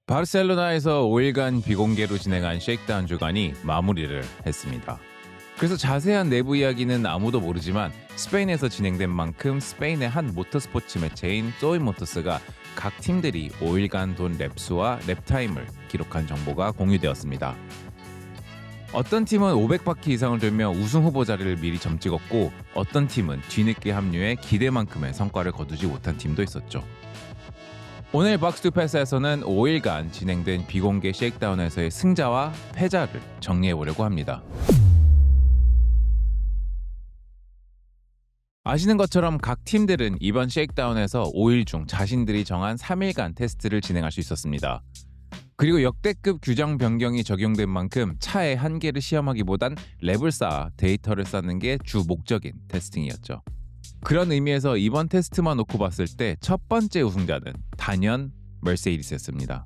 바르셀로나에서 5일간 비공개로 진행한 쉐이크다운 주간이 마무리를 했습니다. 그래서 자세한 내부 이야기는 아무도 모르지만 스페인에서 진행된 만큼 스페인의 한 모터스포츠 매체인 소이모터스가 각 팀들이 5일간 돈 랩수와 랩타임을 기록한 정보가 공유되었습니다. 어떤 팀은 500바퀴 이상을 돌며 우승 후보 자리를 미리 점찍었고 어떤 팀은 뒤늦게 합류해 기대만큼의 성과를 거두지 못한 팀도 있었죠. 오늘 박스투패스에서는 5일간 진행된 비공개 쉐이크다운에서의 승자와 패자를 정리해보려고 합니다. 아시는 것처럼 각 팀들은 이번 쉐이크다운에서 5일 중 자신들이 정한 3일간 테스트를 진행할 수 있었습니다. 그리고 역대급 규정 변경이 적용된 만큼 차의 한계를 시험하기보단 랩을 쌓아 데이터를 쌓는 게 주 목적인 테스팅이었죠. 그런 의미에서 이번 테스트만 놓고 봤을 때 첫 번째 우승자는 단연 머세디스였습니다.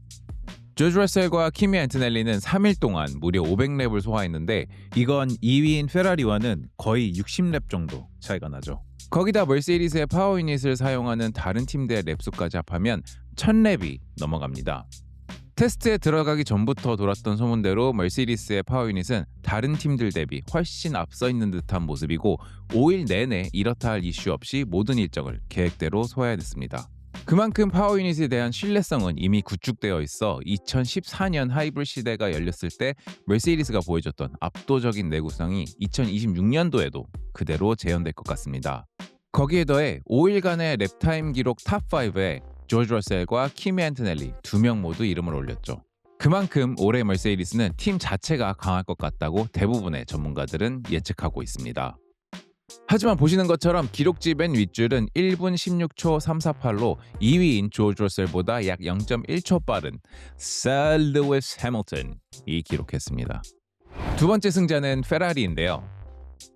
조지 러셀과 키미 앤토넬리는 3일 동안 무려 500랩을 소화했는데 이건 2위인 페라리와는 거의 60랩 정도 차이가 나죠. 거기다 머세디스의 파워 유닛을 사용하는 다른 팀들의 랩수까지 합하면 1000랩이 넘어갑니다. 테스트에 들어가기 전부터 돌았던 소문대로 머세디스의 파워 유닛은 다른 팀들 대비 훨씬 앞서 있는 듯한 모습이고 5일 내내 이렇다 할 이슈 없이 모든 일정을 계획대로 소화해냈습니다. 그만큼 파워 유닛에 대한 신뢰성은 이미 구축되어 있어 2014년 하이브리드 시대가 열렸을 때 머세디스가 보여줬던 압도적인 내구성이 2026년도에도 그대로 재현될 것 같습니다. 거기에 더해 5일간의 랩타임 기록 탑5에 조지 러셀과 키미 앤토넬리 2명 모두 이름을 올렸죠. 그만큼 올해 머세디스는 팀 자체가 강할 것 같다고 대부분의 전문가들은 예측하고 있습니다. 하지만 보시는 것처럼 기록지 맨 윗줄은 1분 16초 348로 2위인 조지 러셀보다 약 0.1초 빠른 서 루이스 해밀턴이 기록했습니다. 두 번째 승자는 페라리인데요.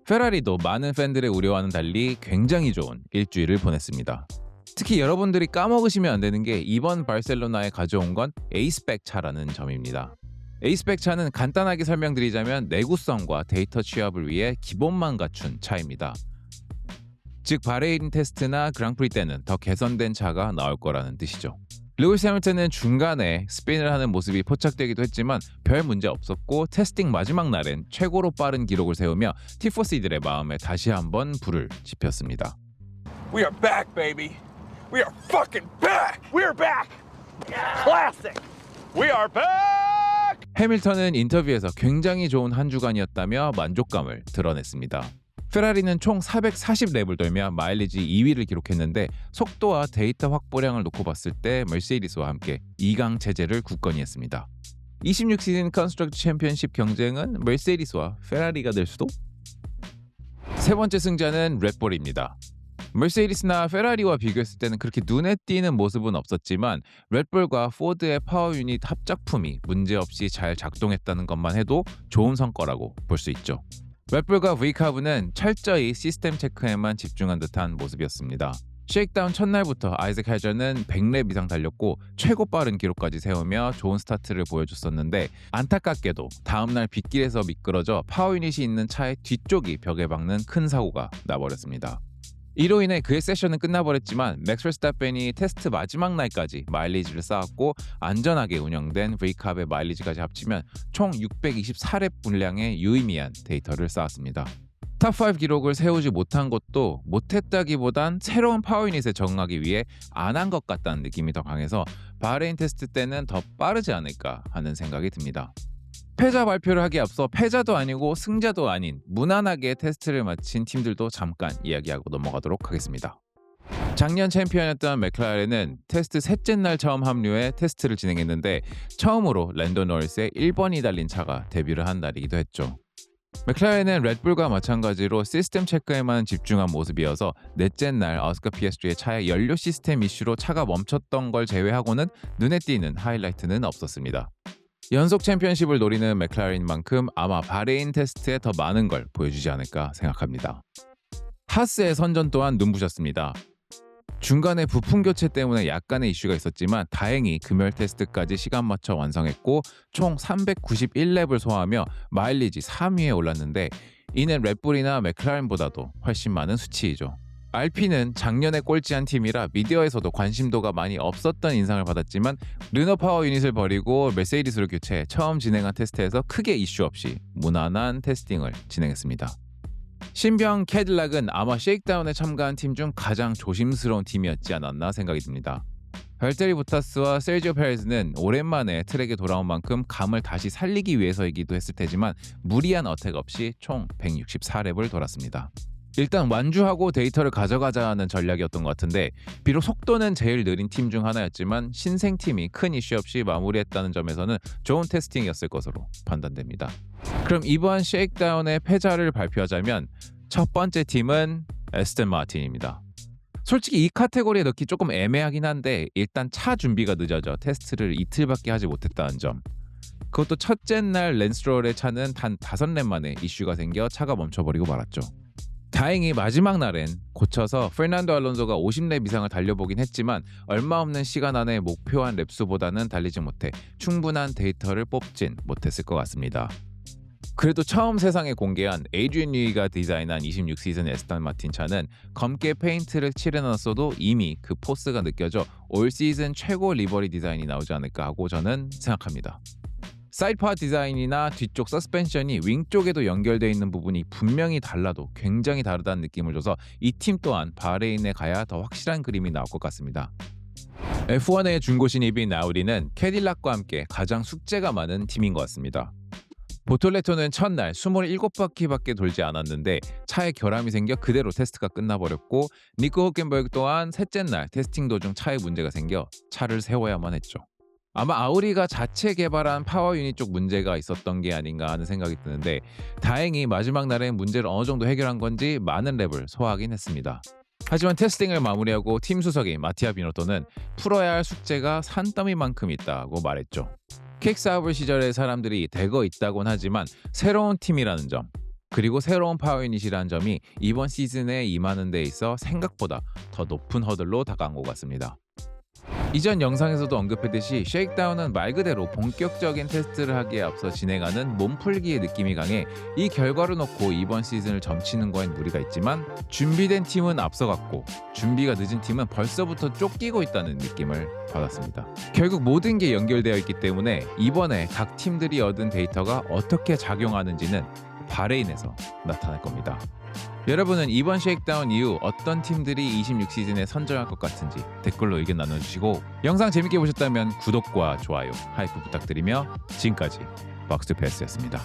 페라리도 많은 팬들의 우려와는 달리 굉장히 좋은 일주일을 보냈습니다. 특히 여러분들이 까먹으시면 안 되는 게 이번 바르셀로나에 가져온 건 에이스백 차라는 점입니다. 에이스백 차는 간단하게 설명드리자면 내구성과 데이터 취합을 위해 기본만 갖춘 차입니다. 즉 바레인 테스트나 그랑프리 때는 더 개선된 차가 나올 거라는 뜻이죠. 루이스 해밀턴은 중간에 스핀을 하는 모습이 포착되기도 했지만 별 문제 없었고 테스팅 마지막 날엔 최고로 빠른 기록을 세우며 티포시들의 마음에 다시 한번 불을 지폈습니다. We are back, baby. We are fucking back. We are back. Classic. We are back. 해밀턴은 인터뷰에서 굉장히 좋은 한 주간이었다며 만족감을 드러냈습니다. 페라리는 총 440랩을 돌며 마일리지 2위를 기록했는데 속도와 데이터 확보량을 놓고 봤을 때 머세디스와 함께 2강 체제를 굳건히 했습니다. 26시즌 컨스트럭트 챔피언십 경쟁은 머세디스와 페라리가 될 수도? 세 번째 승자는 렛불입니다. 머세디스나 페라리와 비교했을 때는 그렇게 눈에 띄는 모습은 없었지만 렛불과 포드의 파워 유닛 합작품이 문제없이 잘 작동했다는 것만 해도 좋은 성과라고 볼 수 있죠. 렛불과 V카브는 철저히 시스템 체크에만 집중한 듯한 모습이었습니다. 쉐이크다운 첫날부터 아이작 해저는 100랩 이상 달렸고 최고 빠른 기록까지 세우며 좋은 스타트를 보여줬었는데 안타깝게도 다음날 빗길에서 미끄러져 파워 유닛이 있는 차의 뒤쪽이 벽에 박는 큰 사고가 나버렸습니다. 이로 인해 그의 세션은 끝나버렸지만 맥스 버스타펜이 테스트 마지막 날까지 마일리지를 쌓았고 안전하게 운영된 V컵의 마일리지까지 합치면 총 624랩 분량의 유의미한 데이터를 쌓았습니다. 탑5 기록을 세우지 못한 것도 못했다기보단 새로운 파워 유닛에 적응하기 위해 안 한 것 같다는 느낌이 더 강해서 바레인 테스트 때는 더 빠르지 않을까 하는 생각이 듭니다. 패자 발표를 하기에 앞서 패자도 아니고 승자도 아닌 무난하게 테스트를 마친 팀들도 잠깐 이야기하고 넘어가도록 하겠습니다. 작년 챔피언이었던 맥클라렌은 테스트 셋째 날 처음 합류해 테스트를 진행했는데 처음으로 랜도 노리스의 1번이 달린 차가 데뷔를 한 날이기도 했죠. 맥클라렌은 렛불과 마찬가지로 시스템 체크에만 집중한 모습이어서 넷째 날 오스카 피아스트리의 차의 연료 시스템 이슈로 차가 멈췄던 걸 제외하고는 눈에 띄는 하이라이트는 없었습니다. 연속 챔피언십을 노리는 맥클라렌인 만큼 아마 바레인 테스트에 더 많은 걸 보여주지 않을까 생각합니다. 하스의 선전 또한 눈부셨습니다. 중간에 부품 교체 때문에 약간의 이슈가 있었지만 다행히 금열 테스트까지 시간 맞춰 완성했고 총 391랩을 소화하며 마일리지 3위에 올랐는데 이는 렛불이나 맥클라렌보다도 훨씬 많은 수치이죠. RP는 작년에 꼴찌한 팀이라 미디어에서도 관심도가 많이 없었던 인상을 받았지만 르노 파워 유닛을 버리고 메세이디스로 교체, 처음 진행한 테스트에서 크게 이슈 없이 무난한 테스팅을 진행했습니다. 신병 캐딜락은 아마 쉐이크다운에 참가한 팀 중 가장 조심스러운 팀이었지 않았나 생각이 듭니다. 발테리 보타스와 세르지오 페레즈는 오랜만에 트랙에 돌아온 만큼 감을 다시 살리기 위해서이기도 했을 테지만 무리한 어택 없이 총 164랩을 돌았습니다. 일단 완주하고 데이터를 가져가자 하는 전략이었던 것 같은데 비록 속도는 제일 느린 팀 중 하나였지만 신생팀이 큰 이슈 없이 마무리했다는 점에서는 좋은 테스팅이었을 것으로 판단됩니다. 그럼 이번 쉐이크다운의 패자를 발표하자면 첫 번째 팀은 에스턴 마틴입니다. 솔직히 이 카테고리에 넣기 조금 애매하긴 한데 일단 차 준비가 늦어져 테스트를 이틀밖에 하지 못했다는 점, 그것도 첫째 날 랜스롤의 차는 단 5랩 만에 이슈가 생겨 차가 멈춰버리고 말았죠. 다행히 마지막 날엔 고쳐서 페르난도 알론소가 50랩 이상을 달려보긴 했지만 얼마 없는 시간 안에 목표한 랩수보다는 달리지 못해 충분한 데이터를 뽑진 못했을 것 같습니다. 그래도 처음 세상에 공개한 에이드리언 뉴이가 디자인한 26시즌 에스턴 마틴 차는 검게 페인트를 칠해놨어도 이미 그 포스가 느껴져 올 시즌 최고 리버리 디자인이 나오지 않을까 하고 저는 생각합니다. 사이드파 디자인이나 뒤쪽 서스펜션이 윙 쪽에도 연결되어 있는 부분이 분명히 달라도 굉장히 다르다는 느낌을 줘서 이 팀 또한 바레인에 가야 더 확실한 그림이 나올 것 같습니다. F1의 중고 신입인 아우디는 캐딜락과 함께 가장 숙제가 많은 팀인 것 같습니다. 보톨레토는 첫날 27바퀴밖에 돌지 않았는데 차에 결함이 생겨 그대로 테스트가 끝나버렸고 니코 호켄버그 또한 셋째 날 테스팅 도중 차에 문제가 생겨 차를 세워야만 했죠. 아마 아우리가 자체 개발한 파워 유닛 쪽 문제가 있었던 게 아닌가 하는 생각이 드는데 다행히 마지막 날엔 문제를 어느 정도 해결한 건지 많은 랩을 소화하긴 했습니다. 하지만 테스팅을 마무리하고 팀 수석인 마티아 비노토는 풀어야 할 숙제가 산더미만큼 있다고 말했죠. 킥사우블 시절에 사람들이 대거 있다곤 하지만 새로운 팀이라는 점, 그리고 새로운 파워 유닛이라는 점이 이번 시즌에 임하는 데 있어 생각보다 더 높은 허들로 다가온 것 같습니다. 이전 영상에서도 언급했듯이 쉐이크다운은 말 그대로 본격적인 테스트를 하기에 앞서 진행하는 몸풀기의 느낌이 강해 이 결과를 놓고 이번 시즌을 점치는 거엔 무리가 있지만 준비된 팀은 앞서갔고 준비가 늦은 팀은 벌써부터 쫓기고 있다는 느낌을 받았습니다. 결국 모든 게 연결되어 있기 때문에 이번에 각 팀들이 얻은 데이터가 어떻게 작용하는지는 바레인에서 나타날 겁니다. 여러분은 이번 쉐이크다운 이후 어떤 팀들이 26시즌에 선정할 것 같은지 댓글로 의견 나눠주시고 영상 재밌게 보셨다면 구독과 좋아요, 하이프 부탁드리며 지금까지 박스투패스였습니다.